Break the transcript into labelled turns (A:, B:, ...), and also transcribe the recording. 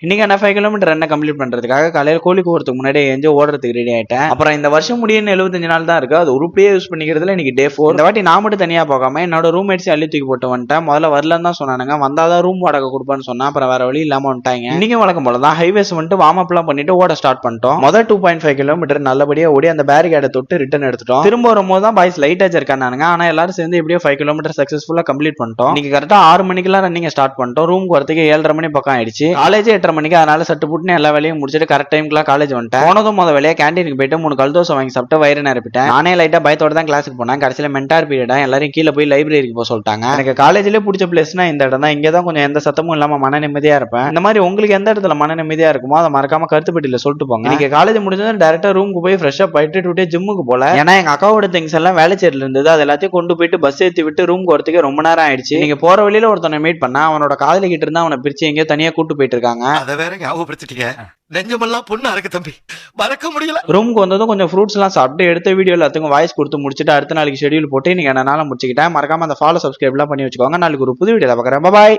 A: இன்னைக்கு என்ன 5 kilometre ரன்னை complete பண்றதுக்காக காலையில கோழி கூறதுக்கு முன்னாடி எஞ்சி ஓடுறதுக்கு ரெடி ஆயிட்டேன். அப்புறம் இந்த வருஷம் முடியும்னு 75 நாள் தான் இருக்கு. அது உருப்படியே யூஸ் பண்ணிக்கிறதுல இன்னைக்கு டே 4. இந்த வாட்டி நான் மட்டும் தனியா போகாம என்னோட ரூம்மேட்ஸ் அள்ளி தூக்கி போட்டு வந்துட்டேன். முதல்ல வரலன்னு தான் சொன்னானுங்க, வந்தாதான் ரூம் வாடகை கொடுப்பான்னு சொன்னா அப்புறம் வேற வழி இல்லாம வந்துட்டாங்க. இன்னைக்கு வழக்கம் போல தான் ஹைவேஸ் வந்துட்டு வார்ம் அப் எல்லாம் பண்ணிட்டு ஓட ஸ்டார்ட் பண்ணிட்டோம். முதல் 2.5 கிலோமீட்டர் நல்லபடியா ஓடி அந்த பேரிகேடை தொட்டு ரிட்டர்ன் எடுத்துட்டோம். திரும்ப வரும்போது தான் பாய்ஸ் லைட்டா ஜெர்க்கானானுங்க. ஆனா எல்லாரும் சேர்ந்து எப்படியோ 5 கிலோமீட்டர் சக்சஸ்ஃபுல்லா கம்ப்ளீட் பண்ணிட்டோம். இன்னைக்கு கரெக்டா 6 மணிக்கெல்லாம் ரன்னிங் ஸ்டார்ட் பண்ணிட்டோம். ரூமுக்கு வரதுக்கு 7:30 மணி பக்கம் ஆயிடுச்சு. காலேஜ் 8:30 மணிக்கு, அதனால சட்டு புட்டுன்னு எல்லா வேலையும் முடிச்சுட்டு கரெக்ட் டைம்க்குலாம் காலேஜ் வந்துட்டேன். போனதும் முத வேலையா கேண்டீனுக்கு போயிட்டு 3 கல் தோசை வாங்கி சாப்பிட்டு வயிறு நிரப்பிட்டேன். நானே லைட்டா பயத்தோட தான் கிளாஸுக்கு போனேன். கடைசியில மென்டார் பீரியடா எல்லாரும் கீழே போய் லைப்ரரிக்கு போக சொல்லிட்டாங்க. எனக்கு காலேஜ்லேயே பிடிச்ச பிளேஸ்னா இந்த இடம் தான். இங்கே தான் கொஞ்சம் எந்த சத்தமும் இல்லாம மன நிம்மதியா இருப்பேன். இந்த மாதிரி உங்களுக்கு எந்த இடத்துல மன நிம்மதியா இருக்குமோ அதை மறக்காம கருத்து பெட்டியில சொல்லிட்டு போங்க. இன்னைக்கு காலேஜ் முடிஞ்சதும் டேரக்டா ரூமுக்கு போய் ஃப்ரெஷ்ஷா போயிட்டு டுடே ஜிம்முக்கு போல. ஏன்னா எங்க அக்காவோட திங்ஸ் எல்லாம் வேலைச்சேரில இருந்தது. அது எல்லாத்தையும் கொண்டு போயிட்டு பஸ் ஏற்றி விட்டு ரூமுக்கு வரதுக்கு ரொம்ப நேரம் ஆயிடுச்சு. நீங்க போற வழியில ஒருத்தனை மீட் பண்ணா அவனோட காதலி கிட்ட இருந்தா அவனை பிரிச்சு எங்கேயோ தனியா கூட்டு போயிட்டு இருக்காங்க.
B: அதை வேற ஞாபகப்படுத்திட்டீங்க. நெஞ்சமெல்லாம் பொண்ணா இருக்கு தம்பி, மறக்க முடியல.
A: ரூமுக்கு வந்ததும் கொஞ்சம் ஃப்ரூட்ஸ் எல்லாம் சாப்பிட்டு எடுத்த வீடியோ எல்லாத்துக்கும் வாய்ஸ் கொடுத்து முடிச்சுட்டு அடுத்த நாளைக்கு ஷெடியூல் போட்டு நீங்க என்னால முடிச்சுக்கிட்டேன். மறக்காம அந்த ஃபாலோ சப்ஸ்கிரைப் எல்லாம் பண்ணி வச்சுக்கோங்க. நாளைக்கு ஒரு புது வீடியோல பார்க்குறேன். பாய்.